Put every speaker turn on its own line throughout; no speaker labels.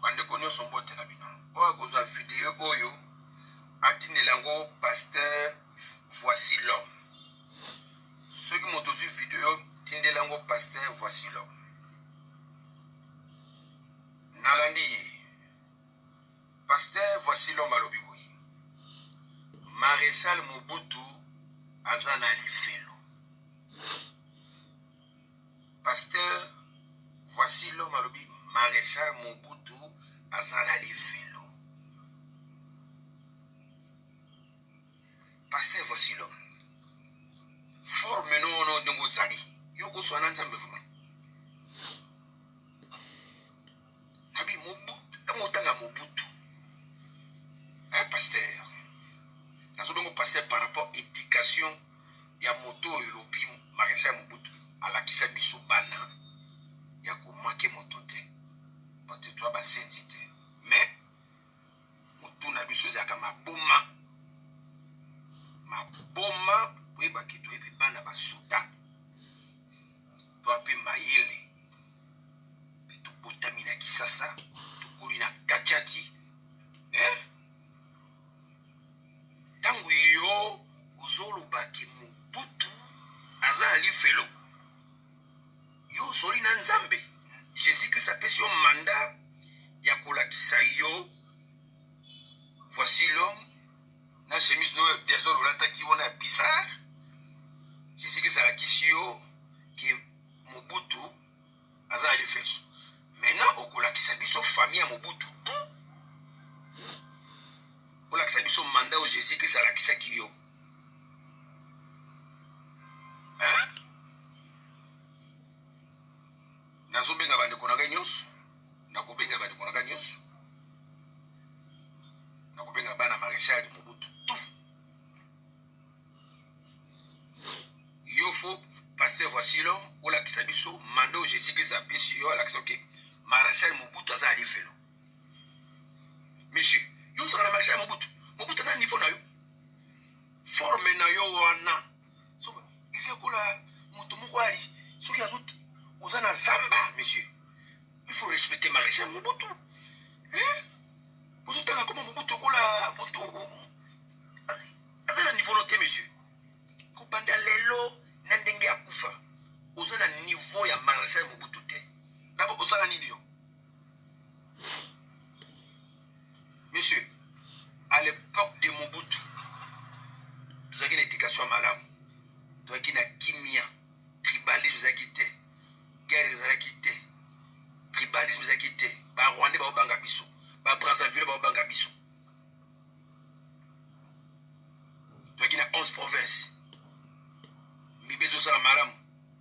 bande konyo sombote na bino oyo kozwa video oyo atinelango pasteur voici l'homme ceux qui m'ont vu vidéo tindelango pasteur voici l'homme nalandi pasteur voici l'homme alobi boyi Maréchal Mobutu azana lifelo pasteur voici l'homme alobi Maréchal Mobutu azana lifelo pasteur voici l'homme forme no ndongo zali yoko swana nzambe vuma nabi Mobutu tamotanga Mobutu pasteur nazo pasteur par rapport à éducation ya moto elobi Maréchal Mobutu alakisa biso bana ya komake moto te moto to ba sensité mais moto na biso zaka maboma we bakito epi bana basuta to ape mayele to botamina kisasa to kolina kachati tangu yo uzoloba ke Mobutu aza lifelo yo soli na nzambe Jésus Christ apesi yo mandat ya kolakisa yo voici l'homme na chemise no biazoro lataki wana bizarre Jésus Christ alakisi yo ke Mobutu aza lifelo maintenant okolakisa biso famille ya Mobutu tout olakisa biso mandat o Jésus Christ alakisaki yo nazobenga bandeko na ngai nyonso nakobenga bandeko na ngai nyonso nakobenga bana Maréchal Mobutu tout yo fo passer voici l'homme olakisa biso mandat o Jésus Christ apesi yo alakisa ke Maréchal Mobutu aza lifelo monsieur yo saka na Maréchal Mobutu aza niveau na yo forme na yo wana so isekola moto moko ali soki azote oza na zamba monsieur il faut respecter Maréchal Mobutu ozotanga koma Mobutu okola moto aza na niveau no te monsieur kobanda lelo na ndenge akufa oza na niveau ya Maréchal Mobutu te d'abord osala nini yo monsieur à l'époque de Mobutu tozalaki na éducation malamu tozalaki na kimia tribalisme ezalaki te guerre ezalaki te tribalisme ezalaki te barwandais baobanga biso babrazzaville baobanga biso tozalaki na 11 provinces mibe ezosala malamu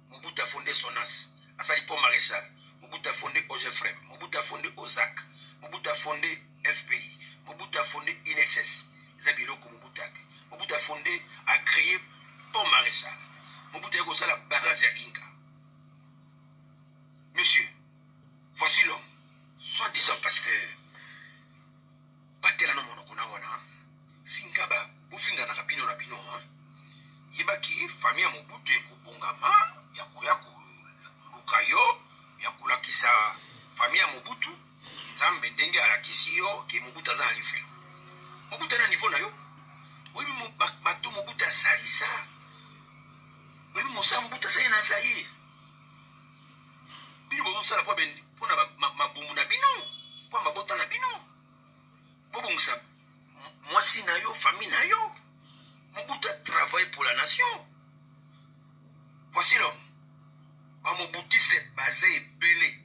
Mobutu a fondé SONAS asali pont Maréchal Mobutu a fondé OGFREM Mobutu a fondé OZAC Mobutu a fondé FPI Mobutu a fondé INSS Zabiloko Mobutu a fondé a créé pont Maréchal Mobutu a gosala la barrage à Inga. Monsieur, voici l'homme. Soit disant pasteur. Batela no monokona wana. Fingaba, bufinga na kabino na bino ha. Yebaki famille Mobutu ekubongama ya lukayo ya kulakisa famille Mobutu nzambe ndenge alakisi yo ke Mobutu aza lifelo. Mobutu na niveau na yo. Oui bato Mobutu asalisa. Oui Moussa Mobutu asali na Zaïre. Bino bozosala po ben pona mabumu na bino po mabota na bino bobongisa mwasi na yo famille na yo Mobutu a travaillé pour la nation voici l'homme bamobutise baza ebele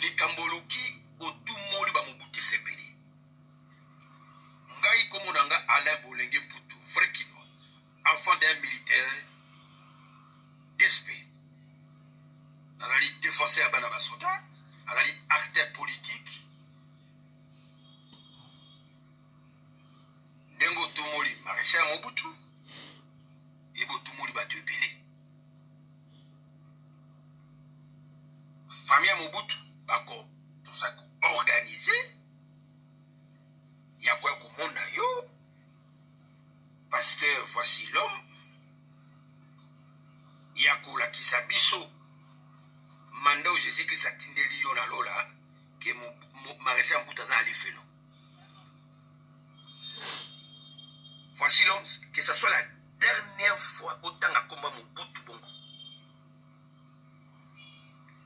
likamboluki otumoli bamobutise ebele ngai kombo na nga Alain Bolenge Mputu vrai kinois enfant d'un militaire d'SP azali défenseur ya bana basoda azali acteur politique ndenge otumoli Maréchal Mobutu yeba otumoli bato ebele famille ya Mobutu bako toza organisé ya koya komona yo pasteur voici l'homme ya kolakisa biso mandat o Jésus Christ atindeli yo na lola que maréchal Mobutu a allé faire. Voici l'homme, que ce soit la dernière fois autant à combat Mobutu Bongo.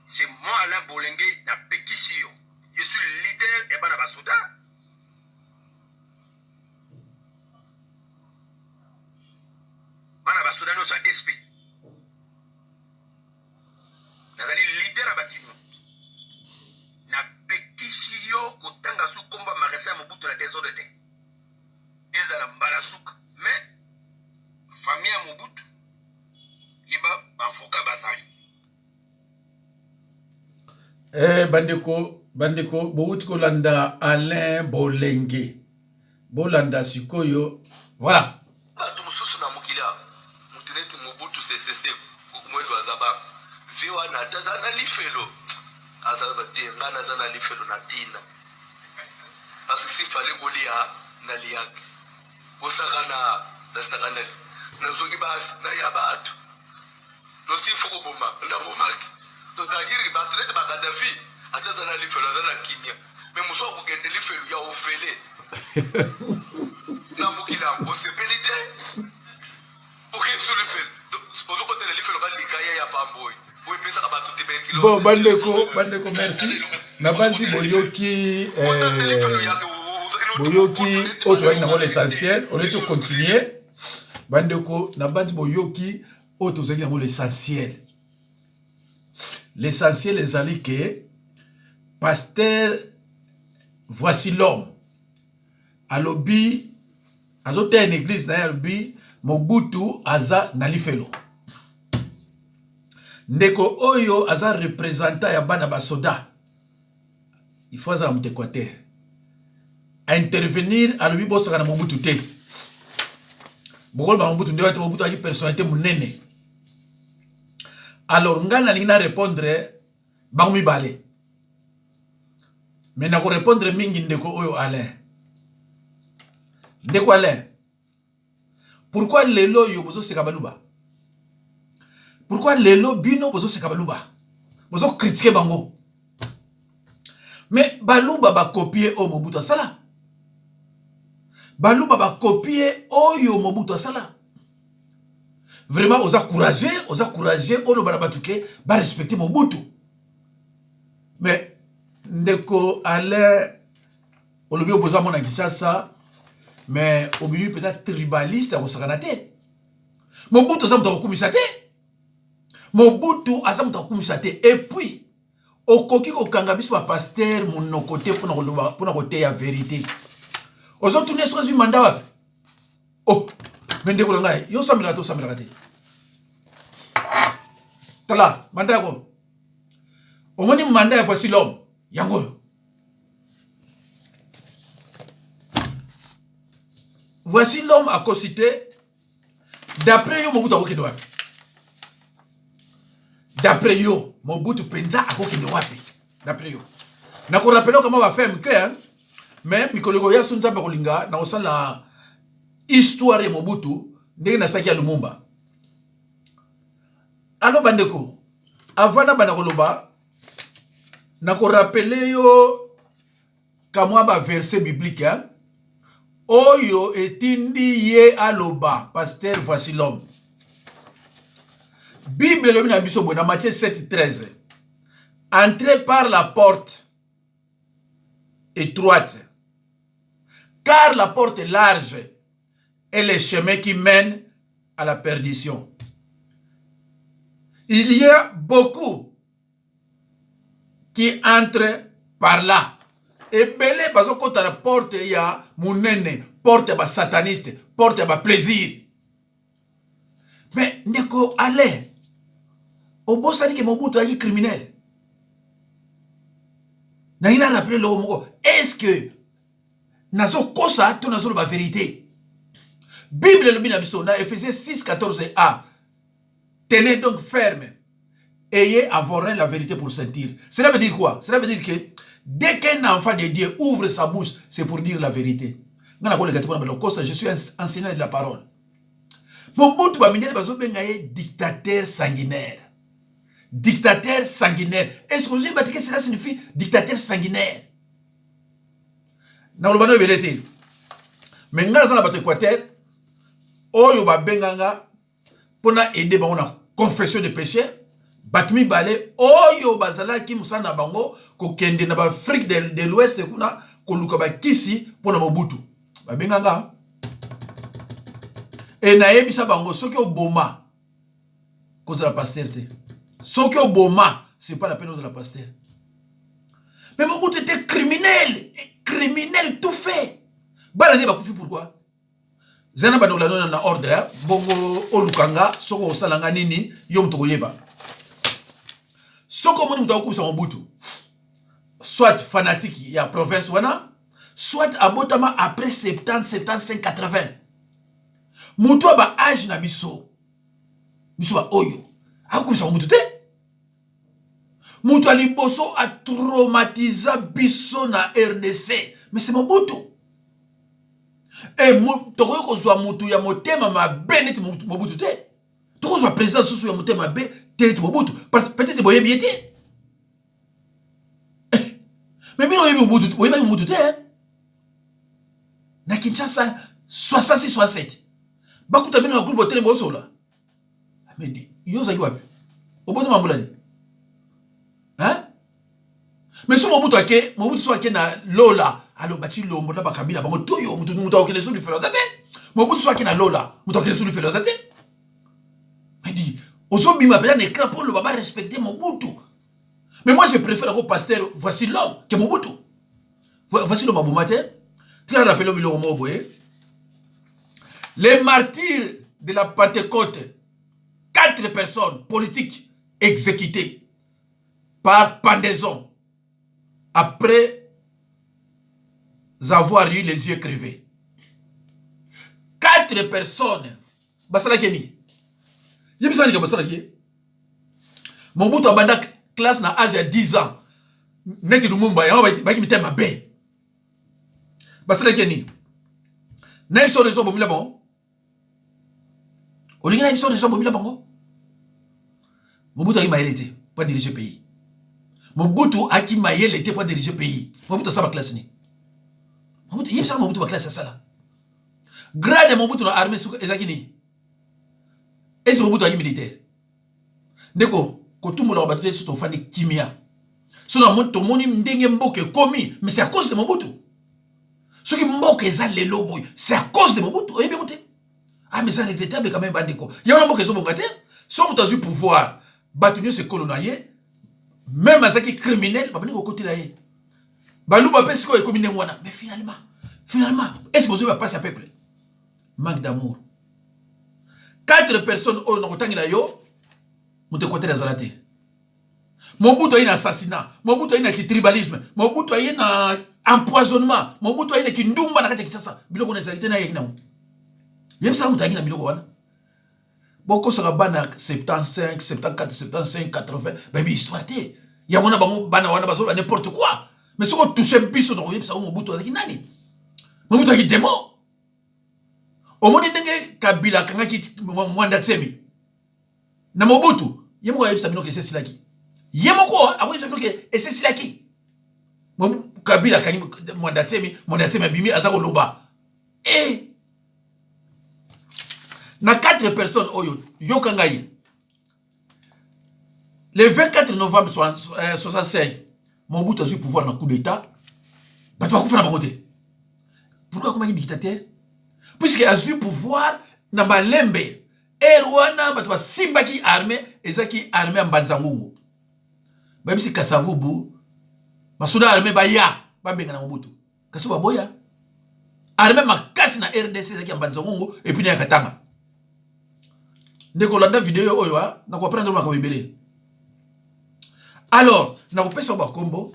C'est moi Alain Bolengue na Pekisio. Je suis le leader et Bana Basoda. Bana Basoda nous a DSP. Nous avons leader à bâtiment. Na Pekisio kotanga sous combat maréchal Mobutu la désordre. Ezala mbala suka. Mais famille à Mobutu iba bafuka bazali.
bandeko bouti kolanda Alain Bolengue bolanda sikoyo voilà
bato mosusu na mokila mutineti Mobutu CCC mwendo azaba viwa na taza na lifelo azaba tenga na zana lifelo na dina parce si fallait golia na liak osakana na stakana na zoki bas na yabatu no si foko boma na bomaki to zagiri batrete ba Gaddafi ataza na lifelo zana kimia mais muso ko gende lifelo ya ofele na mukila ko sepelite ok sur le fait ozo ko tele lifelo ka likaya ya pamboy bo pesa ka batu tebe kilo
bon bandeko merci na banzi boyoki autre na l'essentiel on est continuer bandeko na banzi boyoki autre zaki na l'essentiel ezali que pasteur voici l'homme alobi azote une église na alobi Mobutu aza na lifelo ndeko oyo aza représentant ya bana basoda il faut azala moto Équateur à intervenir alobi bosaka na Mobutu te bokolo ba Mobutu nde wate Mobutu aki personnalité munene. Alors nga na lingi na répondre bango mibale mais na ko répondre mingi ndeko oyo Alain ndeko Alain pourquoi lelo yo bozo seka baluba pourquoi lelo bino bozo seka baluba bozo critiquer bango mais baluba ba copier o Mobutu asala baluba ba copier oyo Mobutu asala vraiment oza courageux ono bana batuke ba respecter Mobutu mais ndeko Alain olobi oboza mona Kisasa mais obibi peut-être tribaliste à Kosakanate Mobutu aza muta kokumisa te Mobutu aza muta kokumisa te et puis okoki kokanga biso ba pasteur monoko te pona kote ya vérité ozo tourner sur un mandat wapi oh mais ndeko ngai yo samela te tala mandat ko omoni mandat voici l'homme yango voici l'homme à cité d'après yo Mobutu akokende wapi d'après yo Mobutu penza akokende wapi d'après yo na ko rappelé comment va faire clair mais mikolego ya sunza ba kolinga na osala histoire ya Mobutu ndenge na saki ya Lumumba. Alors bandeko avant na bana koloba na ko rappeler yo kamwa ba verset biblique hein? Oyo etindi ye aloba pasteur voici l'homme Bible le mina biso dans Matthieu 7:13 entrez par la porte étroite car la porte est large et le chemin qui mène à la perdition il y a beaucoup qui entrent par là et belé bazo kota la porte ya munene porte ba sataniste porte ba plaisir mais ndeko ale obosani ke Mobutu ayi criminel na ina rappeler le moko est-ce que nazo kosa to nazo ba vérité Bible le bina biso na Ephésiens 6:14a tenez donc ferme ayez abhorré la vérité pour sentir. Cela veut dire quoi? Cela veut dire que dès qu'un enfant de Dieu ouvre sa bouche, c'est pour dire la vérité. Je suis enseignant de la parole. Mobutu bamindele bazobenga ye dictateur sanguinaire. Dictateur sanguinaire. Est-ce que vous savez que cela signifie dictateur sanguinaire? Dans le bano belete. Mais nga na bato Équateur, oyo ba benganga pona aider bango na confession de péché, batmi balé oyo bazala ki musana bango ko kende na ba Afrique de l'Ouest kuna ko luka ba kisi pona Mobutu. Ba benganga et na yebisa bango soki oboma cause de la pasteur. Soki oboma, c'est pas la peine de la pasteur. Mais Mobutu était criminel, criminel tout fait. Balani bakufi pourquoi? Zana banola non na ordre, bongo olukanga, soko osalanga nini, yom to yeba. Soko moni mutaku sa Mobutu. Soit fanatique, il y a province wana, soit abotama après 70, 75, 80. Mutu ba âge na biso. Biso ba oyo. Akusa Mobutu te. Mutu aliboso a traumatisé biso na RDC. Mais c'est Mobutu. Et toko kozwa mutu ya motema mabe neti Mobutu te. Toko kozwa président susu ya motema mabe neti Mobutu. Peut-être boye biete. Mais bino yebi Mobutu, boye ba Mobutu te. Na Kinshasa 66 67. Bakuta bino na groupe hotel bosola. Mais di yo zaki wapi? Oboto mambulani. Hein? Mais si Mobutu ake, Mobutu so ake na Lola, alo bati lombo na bakabila bango toyo mutu okele sous le philosophe. Mobutu so ake na Lola, mutu okele sous le philosophe. Mais dit, ozo bima pela n'écran pour le baba respecter Mobutu. Mais moi je préfère le pasteur, voici l'homme que Mobutu. Voici l'homme abomate. Tu as rappelé le mot boye. Les martyrs de la Pentecôte, 4 personnes politiques exécutées par pendaison après avoir eu les yeux crevés. 4 personnes. Basala Keni. Yebisa ni basala ki. Mobutu abanda classe na âge de 10 ans. Neti Lumumba ya ba ki mitema be. Basala Keni. Nem so reso bomila bon. Olinga nem so reso bomila bon. Mobutu a maïlité pour diriger le pays. Mobutu a maïlité pour diriger le pays. Mobutu a sa classe ni. Mobutu il y a Mobutu a classe ça là. Grade Mobutu na armée ezakini. Est-ce Mobutu a militaire? Ndeko ko tout monde a battu sur ton fan de kimia. Sur la monte moni ndenge mboke komi, mais c'est à cause de Mobutu. Ce qui mboke za lelo boy, c'est à cause de Mobutu. Oyebi moté. Ah mais c'est regrettable quand même bandeko. Il y a un mboke zo bongate, so mutu azu pouvoir. Batunyo se coloniser, même à qui criminel, babani ko côté là yé. Balou ba pesi ko ekomine mwana, mais finalement, est-ce que vous avez passé à peuple? Manque d'amour. 4 personnes au nokotangi la yo, mutu côté la zalate. Mobutu a eu un assassinat, Mobutu a eu un tribalisme, Mobutu a eu un empoisonnement, Mobutu a eu un kindumba na kati Kinshasa. Biloko na zalite na yekina. Yebisa mutu a eu na biloko wana. Beaucoup sera bana 75, 74, 75, 80. Baby histoire té. Ya wana bango bana wana bazo n'importe quoi. Mais si on touche biso dans yebisa Mobutu azaki nani? Mobutu aki demo. Omoni ndenge Kabila kanga ki mwanda tsemi. Na Mobutu, yemo yebisa bino ke c'est silaki. Yemo ko awo yebisa bino ke c'est silaki. Kabila kani mwanda tsemi bimi azako loba. Na 4 personnes oyo yokangayi. Le 24 novembre 65, Mobutu a eu pouvoir dans le coup d'état. Pourquoi comment il est dictateur? Puisqu'il a eu pouvoir dans Malembe. Et Rwanda, il a simbaki armée et zaki armée en Banzangungu. Même si Kasavubu, Masuda armée baya, ba benga na Mobutu. Kasuba boya. Armée makasi na RDC zaki en Banzangungu et puis na Katanga. Nekolanda vidéo oyo na ko prendre ma bibélé. Alors, na ko pesa ba kombo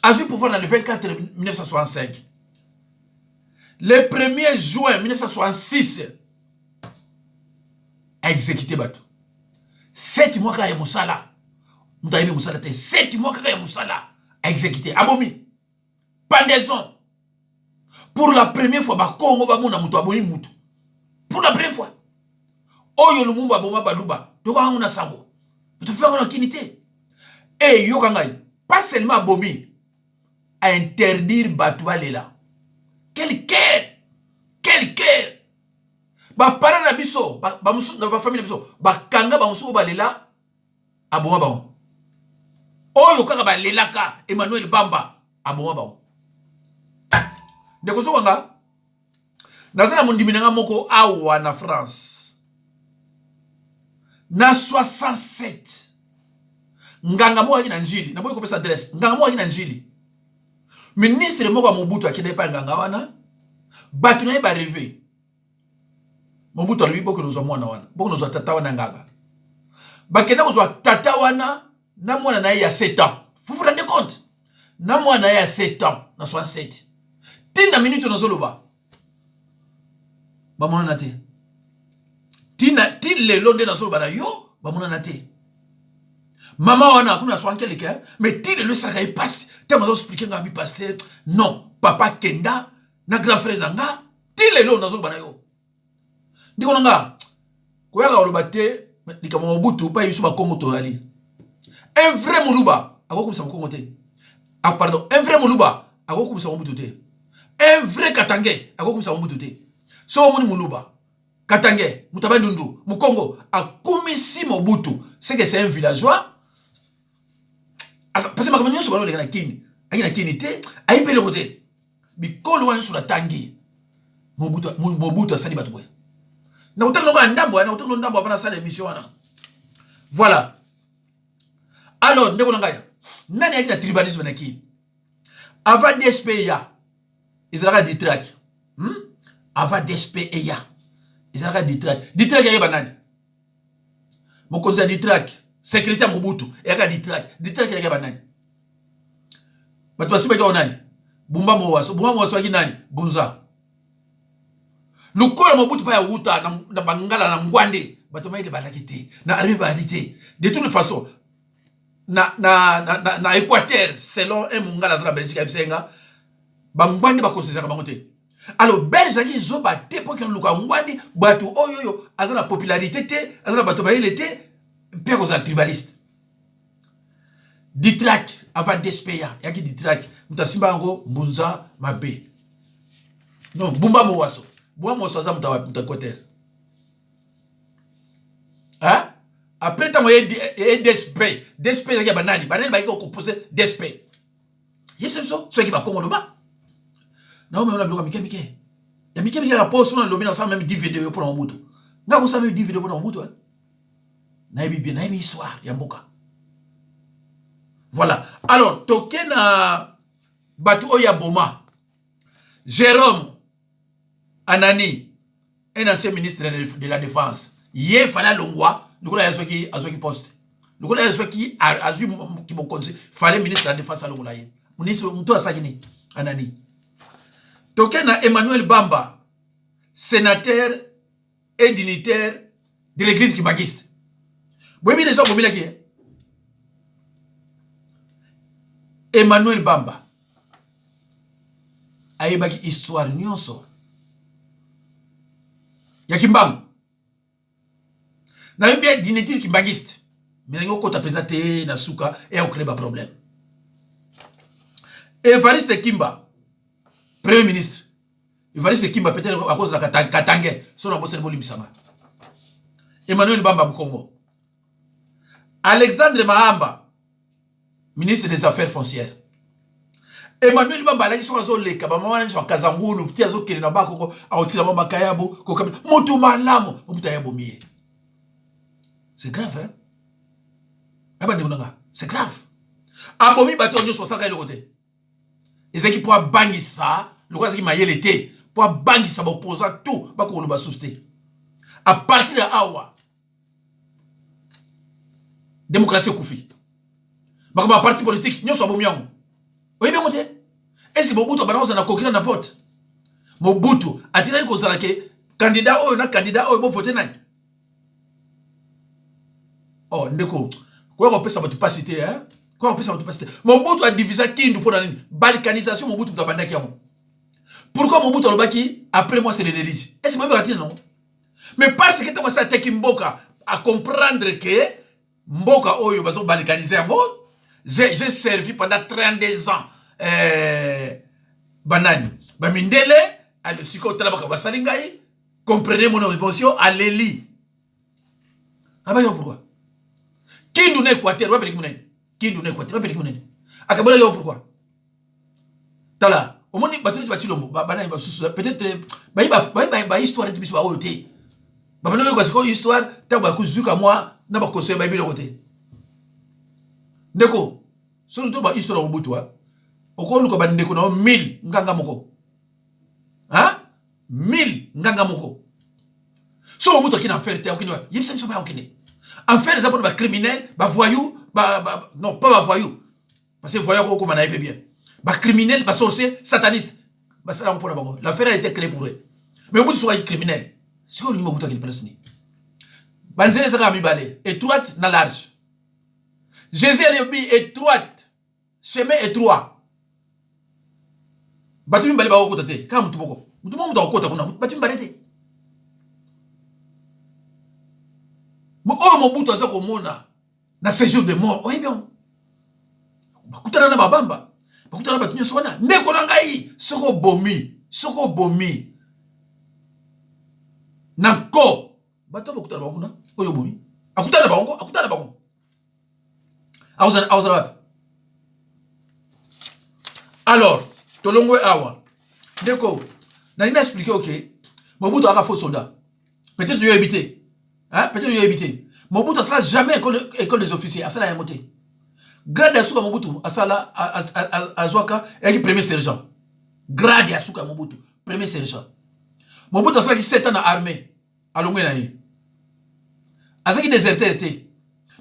a eu pouvoir dans le 24 1965. Le 1er juin 1966 a exécuté Bato. 7 mois kaya musala. Mutaïbi musala te 7 mois kaya musala a exécuté abomi. Pendaison. Pour la première fois ba Congo ba mona mutu abomi mutu. Pour la première fois. Oyo Lumumba boma baluba. Doka hanguna sabo. Tu fais une kinité. Et yokangai, pas seulement Bomi, à interdire Batoua Lela. Quel cœur! Quel cœur! Ba para na biso, ba musu na ba famille na biso, ba kanga ba musu ba lela aboma ba. Oyo kaka ba lela ka Emmanuel Bamba aboma ba. Ndeko so wanga. Nazana mundimi nga moko awa na France. Na 67. Nganga mo na njili, na boy ko pesa adresse. Nganga mo na njili. Ministre moko Mobutu akide pa nganga wana. Batu na ba rêver. Mobutu alibi boko nozwa mwana wana. Boko nozwa tata wana nganga. Bakenda kozwa tata wana na mwana na ya 7 ans. Vous vous rendez compte? Na mwana ya 7 ans na 67. Tina minute nozoloba. Ba mwana te. Tina le londe nazoloba na yo, ba mwana te. Maman wana kuna swanke leke, mais ti le saka e passe. Te mazo expliquer nga bi pasteur. Non, papa kenda na grand frère nanga, ti le londe nazoloba na yo. Ndiko nanga koyaka olobate likama Mobutu pa yibiso ba Kongo to ali. Un vrai Moluba akokumisa Kongo te. Ah pardon, un vrai Moluba akokumisa Mobutu te. Un vrai Katangé akokumisa Mobutu te. So moni Moluba, Katangé, Mutabandundu, Mukongo akumisi Mobutu, c'est que c'est un villageois. Parce que ma commune sur le kini, akina kini te, aipele kote. Bikolo wan sur la tangi. Mobutu asali batwe. Na utaka noko ndambo, na utaka ndambo avant ça l'émission wana. Voilà. Alors, ndeko ngaya. Nani akina tribalisme na ki? Avant DSPA, Israël dit track. Avant DSPA, Israël dit track. Dit track ya banani. Mokonza dit track. Secrétaire Mobutu, yaka dit track. Dit track ya banani. Batu basiba ka onani. Bumba Mwaso ki nani? Bunza. Lukola Mobutu pa ya wuta na bangala na ngwande bato maile balakite na armée badité de toute façon na Équateur selon un mungala za Belgique absenga bangwande ba considérer bango te. Alors Belge qui zoba te pour que luka ngwande bato oyoyo azana popularité te azana bato baile te pe ko za tribaliste. Ditrak avant d'espérer yaki ditrak mutasimba ngo mbunza mabe. Non bumba Mwaso. Moi, moi, ça m'a côté. Hein? Après, tu as DSP. DSP, il y a banani. Banani, il y a composé DSP. Il y a ce qui va comme le bas. Non, mais on a besoin de Mike. Il y a Mike qui a rapport sur le lobby, on a même 10 vidéos pour un bout. Là, vous savez 10 vidéos pour un bout. Naïbi bien, naïbi histoire. Il y a un boka. Voilà. Alors, token à Batu Oya Boma. Jérôme. Anani, un ancien ministre de la Défense, il fallait longwa, nous avons qui poste. Nous avons qui a vu qui me conseille, fallait ministre de la Défense à l'ongla. Ministre, nous avons sagini, Anani. Tokena Emmanuel Bamba, sénateur et dignitaire de l'église kimakiste. Vous voyez les hommes qui Emmanuel Bamba a eu une histoire nyonso. Ya Kimbang. Na yimbe dignitaire kimbangiste. Mais na yoko ta présenté na suka et au créer ba problème. Evariste Kimba, premier ministre. Evariste Kimba peut-être à cause de la Katangé, son abossé mo limisanga. Emmanuel Bamba Bukongo. Alexandre Mahamba, ministre des Affaires foncières. Emmanuel Bamba la kiso zo leka ba mwana nso kazangulu tia zo kele na bako a otila mama kayabo ko kabila mutu malamu mutu yabo miye. C'est grave hein? Aba ndinga, c'est grave. Abomi bato nyo so saka ile côté. Ezeki pour bangisa, le quoi c'est qui mayele té, pour bangisa ba opposant tout ba ko no ba susté. À partir de awa démocratie koufi. Ba ba parti politique nyo so abomi yango. Oui, bien côté. Est-ce que Mobutu a balancé un coquille dans vote? Mobutu a tiré comme ça que candidat ou un candidat ou bon voter n'a. Oh, ndeko. Quoi on peut ça va pas citer hein? Quoi on peut ça va pas citer? Mobutu a divisé Kindu pour la balkanisation Mobutu dans banda kiamo. Pourquoi Mobutu a baki après moi c'est les délits? Est-ce que Mobutu a dit non? Mais parce que tu as ça Tekimboka à comprendre que mboka oyo bazo balkaniser yango. J'ai servi pendant 32 ans banani bamindele ale siko tala baka basali ngai. Comprenez mon émotion, alléli. Ah bah pourquoi? Kindu na Équateur, va peliki munene. Kindu na Équateur, va peliki munene. Akabola yo pourquoi? Tala, au moins batuli bati lombo, bana ba susu peut-être ba histoire de biso ba oyote. Ba bana yo kwasiko histoire, ta ba kuzuka moi na ba conseil ba bilo côté. Ndeko, so to ba histoire o butu wa. Okoluka ba ndeko na 1000 nganga moko. Hein? 1000 nganga moko. So Mobutu qui n'a fait te aucune. Il me semble pas aucune. En fait les abonnés criminels, voyous, non pas voyous. Parce que voyous comme on a bien. Criminels, sorciers, satanistes. Ça on pour la banque. L'affaire a été clé pour eux. Mais Mobutu soit criminel. C'est quoi le Mobutu qui place ni? Banzele ça mi balé, étroite na large. Jésus elle bi étroite. Chemin étroit. Batu mi balé ba ko tete. Ka mutu boko. Mutu mo mutu ko tete kuna. Batu mi balé te. Mobutu aza komona na séjour de mort. Oui bien. Bakutana na babamba. Bakutana na batinyo sona. Ndeko na ngai soko bomi. Nanko. Bato bakutana bango na oyo bomi. Akutana bango. Awza. Alors, tolongo awa. Ndeko, na ina expliquer OK. Mobutu aka faux soldat. Peut-être yo habité. Hein? Peut-être qu'il y a évité. Mobutu ne sera jamais école des officiers. À ça, il y a un moté. Grade Asuka Mobutu, à ça, à Zouaka, il y a premier sergent. Grade Asuka Mobutu, premier sergent. Mobutu a 7 ans dans l'armée. À l'Ongwenaï. À ça, il déserté.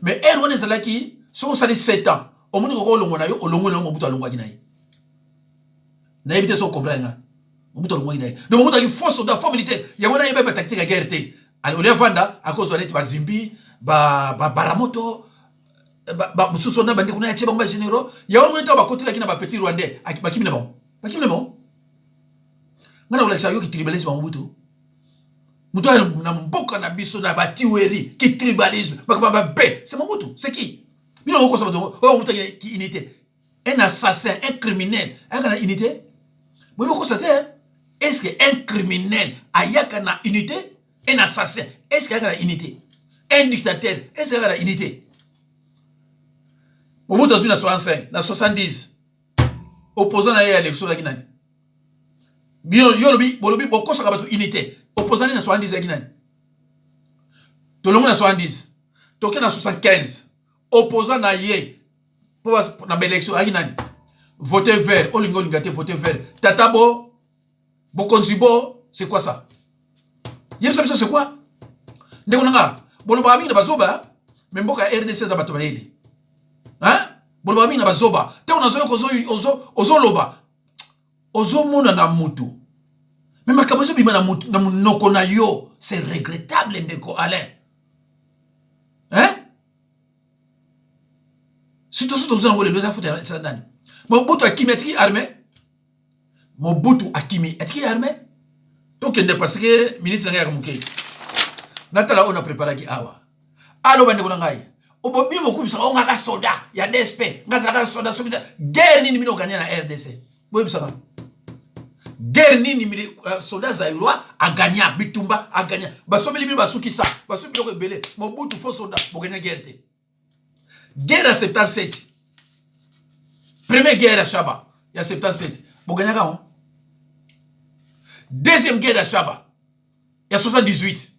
Mais Erwan est là qui, si on s'est 7 ans, au monde où on au Longwenaï, Mobutu à l'Ongwenaï. N'a évité son comprendre. Mobutu à l'Ongwenaï. Donc Mobutu a dit force soldat, force militaire. Il y a une tactique à guerre. Alors, on vanda à cause de Zimbi, Baramoto, Susona, Bandekuna, Chebamba Généraux. Il y a un moment où côté là petit Rwandais, à Bakimne bon. On a l'accès à qui tribalisme en Mobutu. Mobutu a un boka na biso na batiweri, qui tribalisme, c'est Mobutu, c'est qui? Il y a un qui unité. Un assassin, un criminel, un unité. Vous me constatez, est-ce qu'un criminel a une unité? Un assassin, est-ce qu'il y a une unité? Un dictateur, est-ce qu'il y a une unité? Au bout de 1965, dans 70, opposant à l'élection de Guinée. Yolobi, beaucoup de unité. Opposant à 70 de Guinée. Tout le monde à 70. Toké dans 75. Opposant à Yé. Pour l'élection à Guinée. Voter vert. Olingo Lingate, voter vert. Tatabo, Bokonzibo, c'est quoi ça? C'est quoi? Ndekona boloba mingi na bazoba même mboka RDC za bato bayeli. Hein? Boloba mingi na bazoba. Te on ozo loba. Ozo mona na mutu. Mais makabozo bima na mutu na munoko na yo, c'est regrettable ndeko Alain. Hein? Surtout ozo ngole loza futa ça nani. Mobutu akimi atiki armée. Mobutu akimi atiki armée. Donc, parce que ministre n'a pas de Natala, on a préparé qui awa. Alors, on a dit, on a soldat, il y a des SP, on a soldat, guerre ni nous gagné la RDC. Vous savez, guerre ni soldat zaïrois a gagné, Bitumba a gagné. Basomi libi basuki ça, basomi libi belé. Mobutu faux soldat pour gagner guerre. Guerre à 77. Première guerre à Chaba, il y a 77. Pour gagner quoi? Deuxième guerre à Chaba, il y a 78.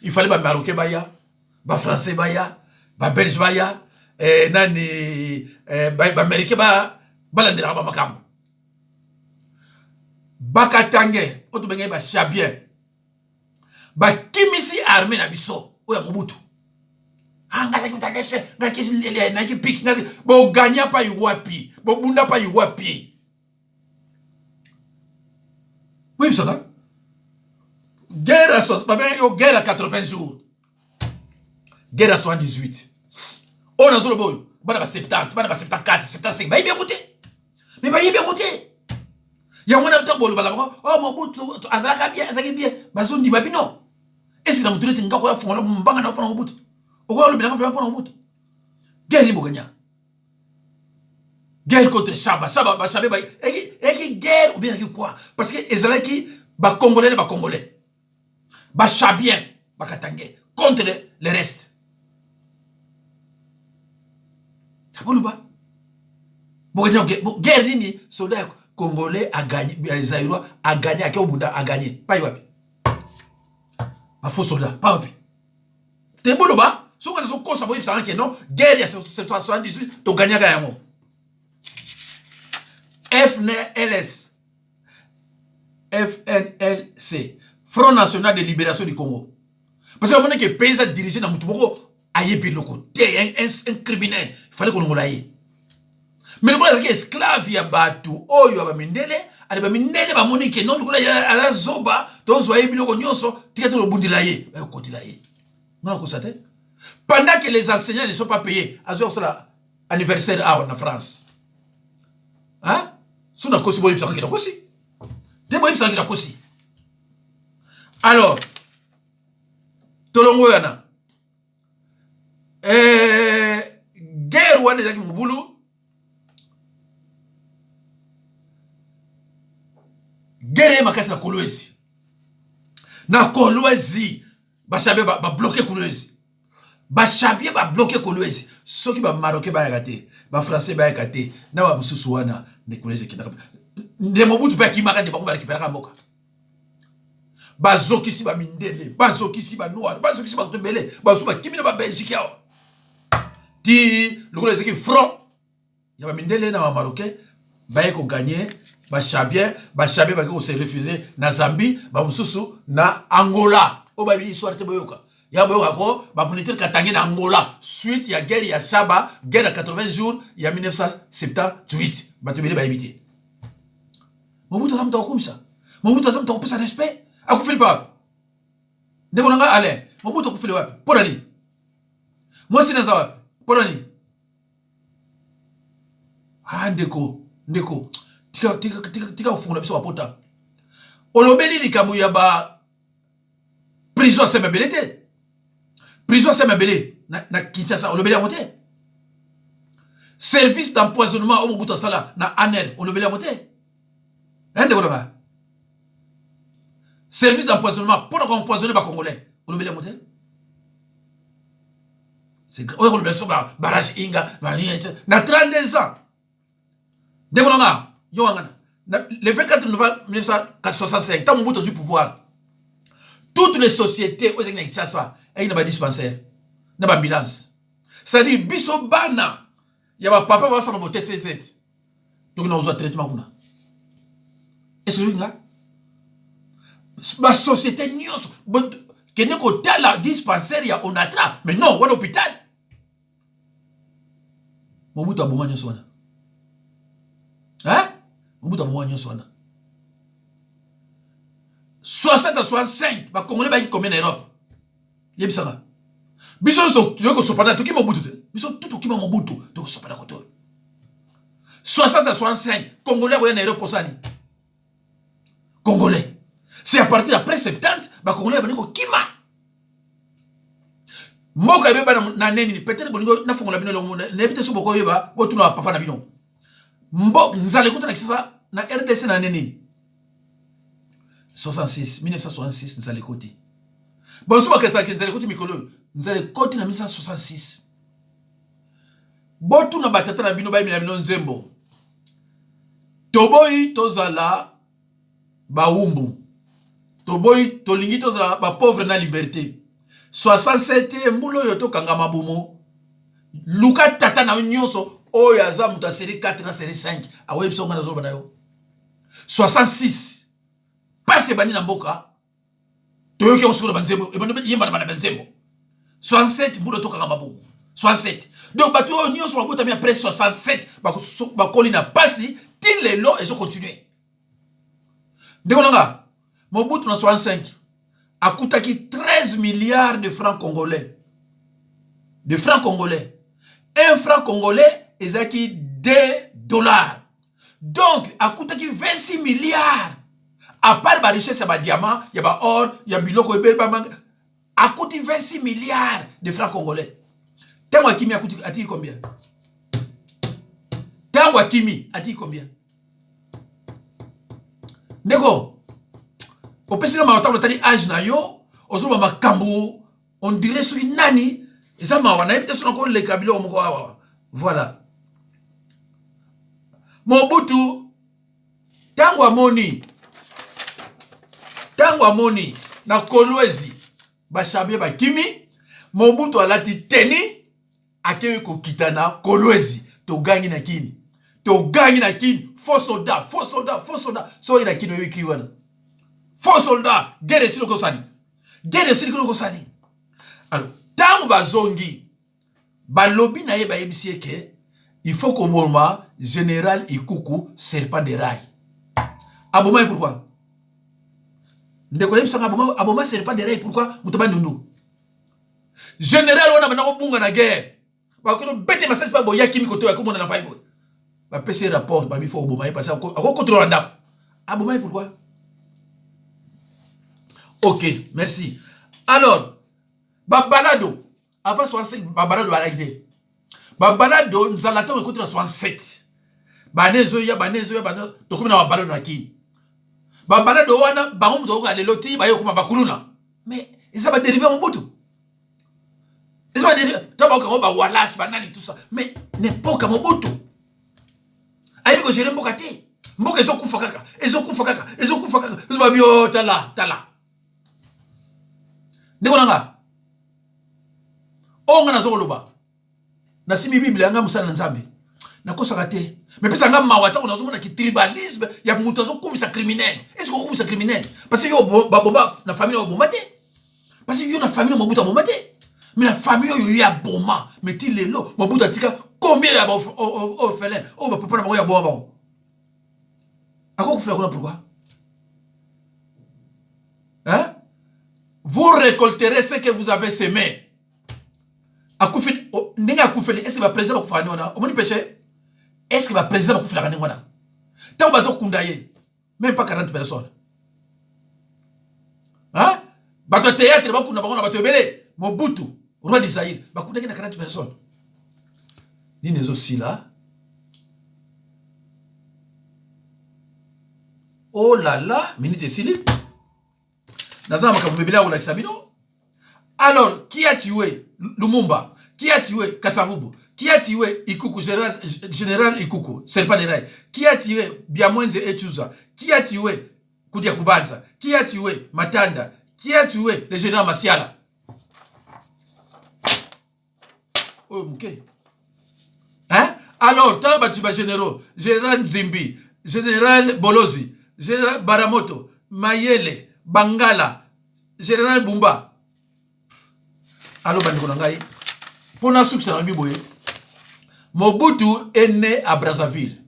Il fallait les Marocains, les Français, les Belges, les Américains, les Makam. Bakatange, Otobenga, les Chabien. Les Kimisi armée na biso, ou ya Mobutu. Ngaza kutadeswe, ngaza pik, ngaza bo gagna pa yuwapi, bo bunda pa yuwapi. Oui, ça va. Guerre à 80 jours. Guerre à 78. On a solo boy. Bana ba 70, bana ba 74, 75. Bah, il bien goûté. Mais bah, il bien goûté. Il y a un moment où oh, mon bout, azalaka bien, azalaka bien. Bah, zone di babino. Est-ce que dans mon tour, tu n'as pas fait un mbanga na pour un bout? Au quoi le bilan fait pour un bout? Guerre Bogagna. Guerre contre Saba. Saba, et guerre ou bien quoi? Parce que les qui ba Congolais, les Congolais. Ba Chabien, ba Katangé. Contre les restes. Kaboluba. Bogagna, guerre nini, soldat Congolais a gagné, Zaïrois a gagné, à Obunda a gagné. Pas Yoapi. Pas faux soldat, pas Yoapi. T'es bon là-bas? Si on a des causes, ça va dire que non, guerre, il y a 78, tu gagnes à gagner. FNLC, Front National de Libération du Congo. Parce que maintenant que le pays a dirigé dans Moutoubo, aïe, puis le côté, un criminel, il fallait qu'on l'aille. Mais le problème, c'est que esclave, il y a Batou, oh, il y a Mindele, il y a Mindele, il y a Monique, non, il y a la Zoba, donc, il y a Biloko, tu as le Bundilaye, il y a côté laye. Non, on constate. Pendant que les enseignants ne sont pas payés, à ce anniversaire en France. Hein? Si on a aussi, il y a aussi. Alors, Tolongo yana. Guerre wana ezaki mubulu. Guerre makasi na Kolwezi. Na Kolwezi, Bachabe ba bloqué Kolwezi. Bachabe ba bloqué Kolwezi. Soki ba Marocain ba yakate, ba Français ba yakate, na ba mususu wana ne Kolwezi kinaka. Ne Mobutu pa kimaka de bango ba récupérer mboka. Bazoki si ba Mindele, bazoki si ba Noir, bazoki si ba Tembele, bazoki ba kimina ba Belgique yao. Ti le Kolwezi ki front. Ya ba Mindele na ba Marocain ba yeko gagner. Bachabien ba ko se refuser na Zambie, ba mususu na Angola. O ba bi histoire te boyoka. Ya boyoka ko ba militaire Katangé na Angola. Suite ya guerre ya Chaba, guerre à 80 jours, ya 1978. Ba tebele ba éviter. Mobutu zamta okumsa. Mobutu zamta okupesa respect. Akufili pa. Ndeko nanga ale. Mobutu akufili wapi? Porani. Moi sinaza wapi? Porani. Ah ndeko. Tika ufunga biso wapota. Olobeli likambo ya ba prison semebele te. Prison semebele na Kinshasa olobeli yango te. Service d'empoisonnement au Mobutu Sala na ANEL olobeli yango te. Ende kolaba. Service d'empoisonnement pour empoisonner ba Congolais olobeli yango te. C'est olobeli so ba barrage inga na 32 ans. Dekolanga le 24 novembre 1965, quand Mobutu a du pouvoir, toutes les sociétés, il y a des dispensaires, il y a des ambulances. C'est-à-dire, biso bana, il y a un papa qui va s'en voter C7. Donc, on a un traitement. Est-ce que là? Ma société, qui n'est qu'au la dispensaire, il y a un atra. Mais non, on a l'hôpital. Mobutu a besoin de soin. Hein? Mobutu a besoin de soin. 60 à 65, les Congolais sont combien en Europe? Il y a ça. Biso tu veux que ce soit tout qui Mobutu. Biso tout qui Mobutu, tu veux que ce soit 60 à 65, Congolais sont en Europe pour ça. Congolais. C'est à partir d'après 70, les Congolais sont kima. Moka yeba na neni peut-être bolingo na fongola bino longo na ebite so boko yeba botu na papa na bino. Mbok nzale kota na kisa na RDC na neni 1966 nzale koti. Bon so bakesa nzale koti mikolo nzale koti na 1966. Botu na batata na bino bayi na bino nzembo. Toboyi tozala baumbu. Toboyi tolingi tozala ba pauvre na liberté. 67 mbulo yoto kangama bumo. Luka tata na nyonso oyo aza muta série 4 na série 5. Awe bisonga na zo bana yo. 66. Passe bani na mboka. Toyoki osukula banzembo. Ebono yemba na banzembo. 67 mbulo to kangama bumo. 67. Donc bato oyo nyonso bakota mi après 67 bakoli na pasi til les lots et so continuer. Dekonanga Mobutu na 65. A coûté 13 milliards de francs congolais. De francs congolais. Un franc congolais est à 2 dollars. Donc, a coûté 26 milliards. À part la richesse, il y a des diamants, il y a des or, il y a des biloko, a coûté 26 milliards de francs congolais. Tango Akimi a-t-il combien? Tango Akimi a-t-il combien? Ndeko, au pesika ma otamo tani âge na yo, ozo ma kambo, on dirait sur une nani, et ça m'a on a peut-être encore les kabilo voilà. Mobutu tango amoni na Kolwezi bashabie bakimi Mobutu alati teni akewe ko kitana Kolwezi to gangi na kini faux soldat so ina kini wiki wana faux soldat guerre silo ko sani alors tango bazongi balobi na ye bayebisi eke il faut qu'on bomba général Ikuku serpent de rail. Aboma pourquoi? Ndeko yebisanga aboma serpent de rail pourquoi? Mutoba nundu. Général on a maintenant bunga na guerre. Ba ko bete message pa boya kimi koto ya ko mona na pa boy. Ba pc rapport ba mi faut aboma parce que ko contrôle ndap. Aboma pourquoi? OK, merci. Alors, Babalado avant 65 Babalado va arriver. Babalado nzalato écoute la 67. Banezo ya to comme na babalado na kini. Babalado wana bango to ga leloti ba yo kuma bakuluna. Mais ça va dériver mon Mobutu. Ça va dériver taba ko ba Wallace banani tout ça. Mais n'importe comment Mobutu. Ayi ko gérer mboka te. Mboka ezokufa kaka. Ezoba bio tala. Ndeko nanga. Onga na zoloba. Na simi Bible anga musana nzambe. Na kosaka te. Mais pesa nga mawata on azomona ki tribalisme ya mutu azokumisa criminel. Est-ce qu'on kumisa criminel? Parce que yo bomba na famille yo bomba te. Parce que yo na famille Mobutu bomba te. Mais la famille yo ya bomba. Mais ti lelo Mobutu atika combien ya orphelin? Oh ba papa na mo ya bomba. Ako kufela kuna pourquoi? Hein? Vous récolterez ce que vous avez semé. Est-ce que le président va faire ça? Est-ce que le président va faire ça? Tant que vous avez même pas 40 personnes. Hein? Bato théâtre, bato belé. Mobutu, roi d'Israël, bato 40 personnes. Ni aussi là. Oh là là, minute Sili. Alors, qui a tué Lumumba? Qui a tué Kasavubu? Qui a tué Ikuku, général Ikuku, Serpent de Rail? Qui a tué Biamwenze Echuza? Qui a tué Kudia Kubanza? Qui a tué Matanda? Qui a tué le général Masiala? Oh, ok. Hein? Alors, tant que généraux, général Nzimbi, général Bolozi, général Baramoto, Mayele, Bangala, général Bumba. Alors, pour la succès, Mobutu est né à Brazzaville.